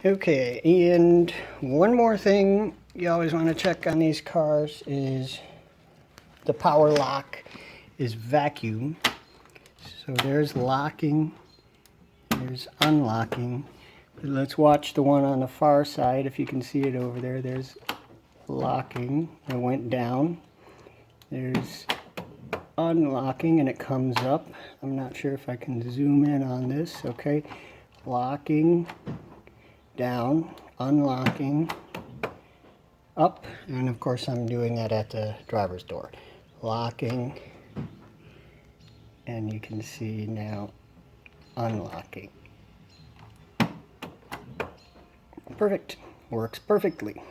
Okay, and one more thing you always want to check on these cars is the power lock is vacuum. So there's locking, there's unlocking. But let's watch the one on the far side. If you can see it over there, there's locking. It went down. There's unlocking and it comes up. I'm not sure if I can zoom in on this. Okay, locking, down, unlocking, up, and of course I'm doing that at the driver's door. Locking, and you can see now unlocking. Perfect. Works perfectly.